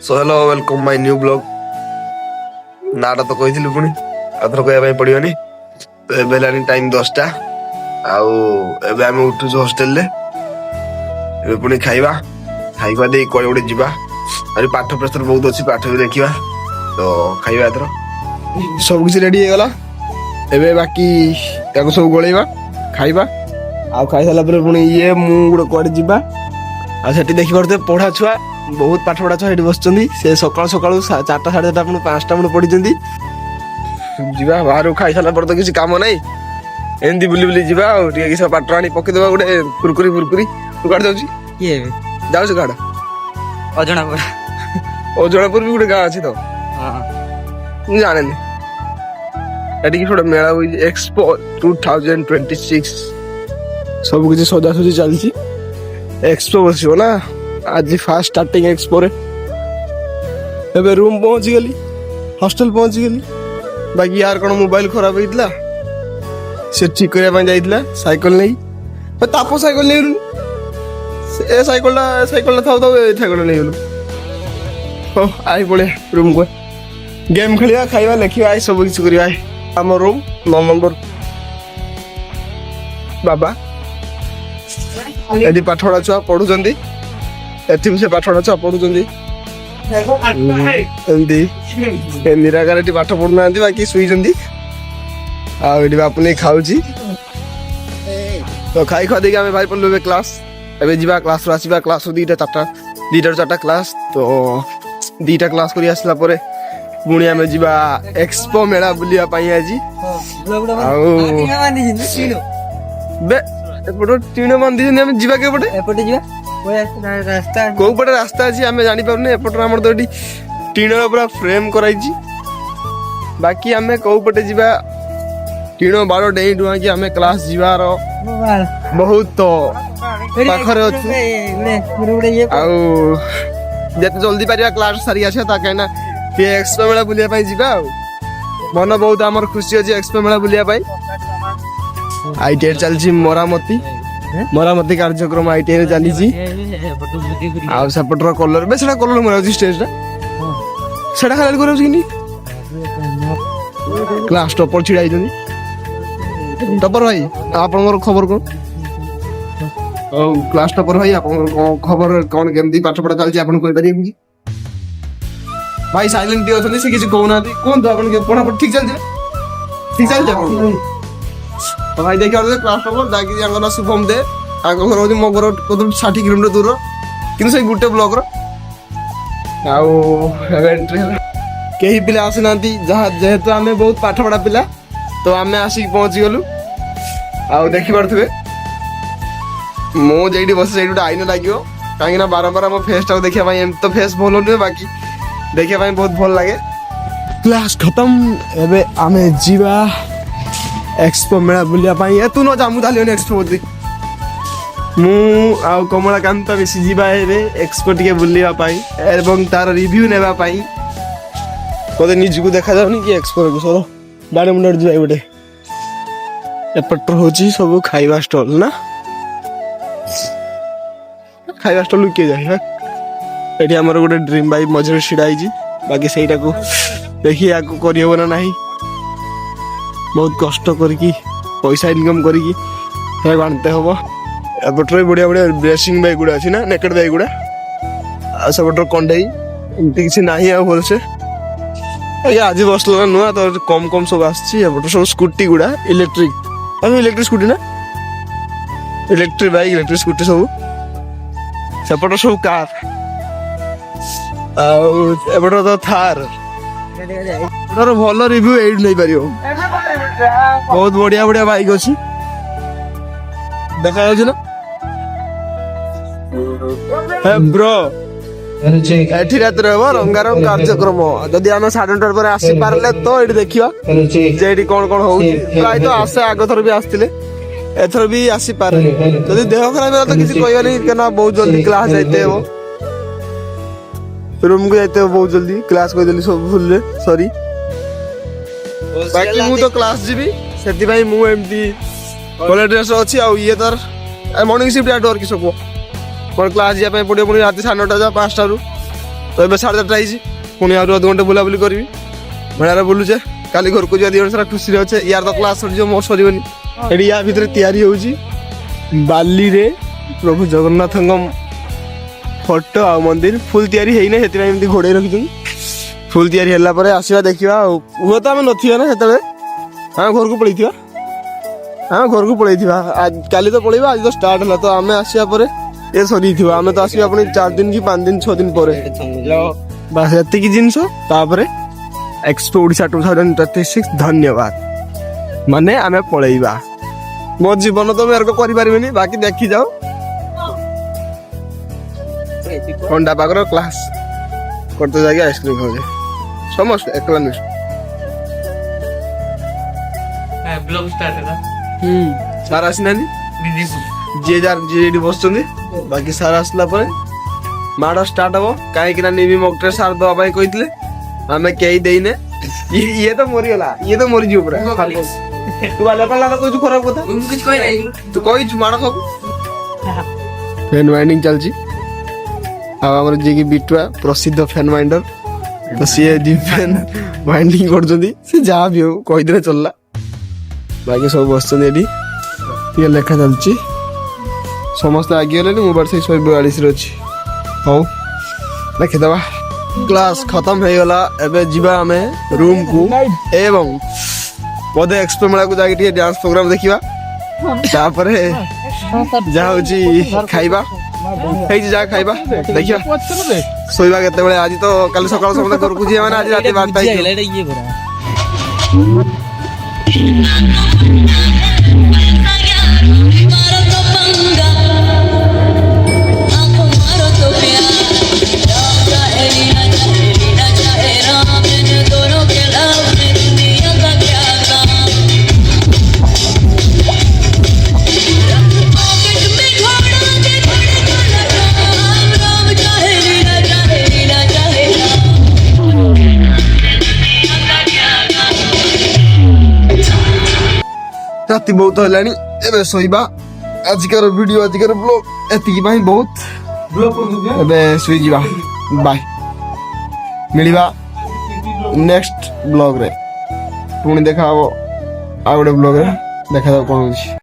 So hello welcome my new blog नाटा तो कही पुणी आथर कहवाई पड़ोनी तो एबे लानी टाइम 10टा आउ एबे आम उठुଛୁ हॉस्टल रे एबे पुणी खाइबा खाइबा दे कोइ गोटे जिबा अरे पाठ प्रेशर बहुत अछि पाठ भी देखिबा तो खाइबा एथर सब किछ रेडी हे गला एबे बाकी ताको सब गोळेबा खाइबा आ खाइ साला पर पुणी ये मु गोटे कोड जिबा आ सेठी देखि परते पढा छुआ बहुत पाठ पढ़ा छुआ बसुँच से सकाल सकाल 4टा 4:30 पुणी 5टा पुणी पढ़ी जीवा बाहर खाई सारा पर तो किसी काम ना एमती बुली बुली जीवा किसी पाट आनी पकईदे गोटे कुरकुरी फुरकुरी तू काट जाऊँ किए जाऊँ काड़ अजनापुर अजनापुर भी गोटे गाँ अच्छी तो मुझे जाने एटी गोटे मेला हुई एक्सपो 2026 सब किसी सजासजी चलती एक्सपो बस ना आज फास्ट स्टार्टिंग एक्सपो रे एबे रूम पहुंच गली हॉस्टल पहुंच गली बाकी यार कौन मोबाइल खराब होइतला से ठीक करया जाइतला साइकिल नहीं तापो साइकिल नहीं ए साइकिल था ए साइकिल नहीं गलु हो आई पड़े रूम को गेम खेलिया खाइबा लेखिबा आई सब किछ करिया हम रूम 9 नंबर बाबा एडी पाठड़ा छुआ पढुचंदी एथि से पाठड़ा छुआ पढुचंदी एमती निराकार पाठ पढ़ुना बाकी शुई आपने खाऊची तो खाई खा देके आम भाई पड़े क्लास एबे जीवा क्लास आसवा क्लास 2टा 4टा क्लास तो 2टा क्लास कर आसला परे पुणी आम जीवा एक्सपो मेला बुलिया पाई आज टीण बांधी आम जीवा के पटे कौ पटे रास्ता अच्छी आम जानी पारने एपटर आम तो टीण पूरा फ्रेम कराई बाकी आम कौ पटे जीवा टीण बाड़ डेई डुआ कि आम क्लास जीवार बहुत पाखरे आते जल्दी पारिबा क्लास सारी आसा कहीं एक्सपो मेला बुलिया जीवा मन बहुत आमर खुशी अच्छी एक्सपो मेला बुलिया आईटीआई चलती मरामती कार्यक्रम आईटीआई चली सेपटर कलर बे सेटा कलर मरा स्टेज सेटा खाली कर क्लास टॉपर छिड़ा टॉपर भाई आप खबर कौन क्लास टॉपर भाई आप खबर कौन केमती पाठ पढ़ा चलती आप भाई साइलेंट अच्छे से किसी कहना कहतु आप पढ़ापढ़ ठीक चलती तो भाई देखिए क्लास टॉपर जाकि शुभम दे घर हूँ मो घर 60 किलोमीटर दूर कि गोटे ब्लॉक कहीं पिला आसना जेहेतु आम बहुत पाठ पढ़ा पिला तो आम आसिक पहुंची गलु आ देखी पारे मुझे बस से आईन लगे कहीं बारंबार मो फेस टाक देखा एम तो फेस भल नुहे बाकी देखा बहुत भल लगे क्लास खत्म एबे आमे जीवा एक्सपो मेला बुलिया तू न जा मुझे एक्सपो मु आ कमलाकांत मिसी जीवा एक्सपो टिके बुलिया एवं तार रिव्यू नेबा कदे निजको देखा जाउनी कि एक्सपो सर डाणे मुंडे जीवा गोटे एपटर होची सब खाइबा स्टॉल ना खाइबा स्टॉल किए जाए एठी हमर गोटे ड्रीम बाइक मझे छिड़ाई बाकी सेटा को देखी आको करी हो ना नहीं बहुत कष्ट करके पैसा इनकम करके बांधते हम एपटर बढ़िया बढ़िया ड्रेसिंग बैग गुड़ा अच्छी ना नेकेड बैग गुड़ा आसपटर कंडे एमती किसी ना भल से आज बसला नुआ तो कम कम सब आसपटर सब स्कूटी गुड़ा इलेक्ट्रिक इलेक्ट्रिक स्कूटी ना इलेक्ट्रिक बैक इलेक्ट्रिक स्कूटी सब सेपटर सब कार एपटर तो थार भल रिव्यू एड नहीं पार बहुत बढ़िया बढ़िया बाइक अच्छी देखा ना ब्रो एठी रात रहबो रंगारंग कार्यक्रम जदि आमे 9:30 पर आसी पारले तो एठी देखिबा जेठी कोन कोन हो प्राय तो आसे आगो थर भी आस्तिले एथर भी आसी पारे जदि देह खराब होला तो किसी कहबा नहीं केना बहुत जल्दी क्लास जाइते हो रूम को जाइते हो बहुत जल्दी क्लास को जल्दी सब भूल सॉरी बाकी मु तो क्लास जीबी सेति भाई मु एमती कॉलेज ड्रेस अछि आ ये तर मॉर्निंग शिफ्ट डर कि सब पर क्लास जा पड़े पुणी रात 9:30 5टा ତ ଏବେ 4:30 ପୁଣି ଆହୁରି ଅଧଘଣ୍ଟେ ବୁଲାବୁଲି କରିବି ମେଳାରେ ବୁଲୁଛେ କାଲି ଘରକୁ ଯିବା 2 ଜଣ ସାରା ଖୁସିରେ ଅଛେ ୟାର ତ କ୍ଲାସ୍ ସରିଯିବ ମୋର ସରିବନି ଏଠି ୟା ଭିତରେ ତିଆରି ହେଉଛି ବାଲିରେ ପ୍ରଭୁ ଜଗନ୍ନାଥଙ୍କ ଫଟୋ ଆଉ ମନ୍ଦିର ଫୁଲ୍ ତିଆରି ହେଇନି ସେଥିପାଇଁ ଏମିତି ଘୋଡ଼େଇ ରଖିଛନ୍ତି ଫୁଲ୍ ତିଆରି ହେଲା ପରେ ଆସିବା ଦେଖିବା ଆଉ ହୁଏତ ଆମେ ନଥିବା ନା ସେତେବେଳେ ଆମେ ଘରକୁ ପଳେଇଥିବା କାଲି ତ ପଳେଇବା ଆଜି ତ ଷ୍ଟାର୍ଟ ହେଲା ତ ଆମେ ଆସିବା ପରେ ଏ ସରିଥିବ ଆମେ ତ ଆସିବା ପୁଣି 4 ଦିନ କି 5 ଦିନ 6 ଦିନ ପରେ ବାସ୍ ଏତିକି ଜିନିଷ ତାପରେ ଏକ୍ସପୋ ଓଡ଼ିଶା 2026 ଧନ୍ୟବାଦ ମାନେ ଆମେ ପଳେଇବା ମୋ ଜୀବନ ତ ମୁଁ ଏରକ କରିପାରିବିନି ବାକି ଦେଖିଯାଉ ଥଣ୍ଡା ପାଗର କ୍ଲାସ୍ করতে যাই আইসক্রিম খাওয়া সমস্ত একলা নিস ব্লগ স্টার্ট ହେଲା ସାର୍ ଆସିନାହାନ୍ତି ଯିଏ ଯାର ଯିଏ ଏଠି ବସୁଛନ୍ତି ବାକି ସାର୍ ଆସିଲା ପରେ ମାଡ଼ ଷ୍ଟାର୍ଟ ହବ କାହିଁକି ନା ନିମି ମକଟେ ସାର୍ ଦେବା ପାଇଁ କହିଥିଲେ ଆମେ କେହି ଦେଇନେ ଇଏ ତ ମରିଗଲା ଇଏ ତ ମରିଯିବ ପୁରା ତୁ ବାଲା ପାଲା କହିଛୁ ଖରାପ କଥା ତୁ କହିଛୁ ମାଡ଼ ଖାବୁ ଫ୍ୟାନ୍ ୱାଇଣ୍ଡିଂ ଚାଲିଛି ଆଉ ଆମର ଯିଏକି ବିଟୁଆ ପ୍ରସିଦ୍ଧ ଫ୍ୟାନ୍ ୱାଇଣ୍ଡର ତ ସିଏ ଫ୍ୟାନ୍ ୱାଇଣ୍ଡିଂ କରୁଛନ୍ତି ସେ ଯାହା ବି ହଉ କହିଦେଲେ ଚଲିଲା ବାକି ସବୁ ବସୁଛନ୍ତି ଏଠି ଟିକେ ଲେଖା ଚାଲିଛି ସମସ୍ତେ ଆଗିଗଲେଣି ମୋବାଇଲ ସେଇ 142ରେ ଅଛି ହଉ ଲେଖିଦେବା କ୍ଲାସ୍ ଖତମ ହେଇଗଲା ଏବେ ଯିବା ଆମେ ରୁମ୍କୁ ଏବଂ ବୋଧେ ଏକ୍ସପୋ ମେଳାକୁ ଯାଇକି ଟିକେ ଡ୍ୟାନ୍ସ ପ୍ରୋଗ୍ରାମ ଦେଖିବା ତାପରେ ଯାହା ହଉଛି ଖାଇବା ହେଇଛି ଯାହା ଖାଇବା ଦେଖିବା ଶୋଇବା କେତେବେଳେ ଆଜି ତ କାଲି ସକାଳ ସମସ୍ତେ ଘରକୁ ଯିବା ମାନେ ଆଜି ରାତି 12ଟା ହେଇଯିବ ରାତି ବହୁତ ହେଲାଣି ଏବେ ଶୋଇବା ଆଜିକାର ଭିଡିଓ ଆଜିକାର ବ୍ଲଗ ଏତିକି ପାଇଁ ବହୁତ ଏବେ ଶୋଇଯିବା ବାଏ ମିଳିବା ନେକ୍ସଟ ବ୍ଲଗରେ ପୁଣି ଦେଖା ହବ ଆଉ ଗୋଟେ ବ୍ଲଗରେ ଦେଖାଯାଉ କଣ ହଉଛି।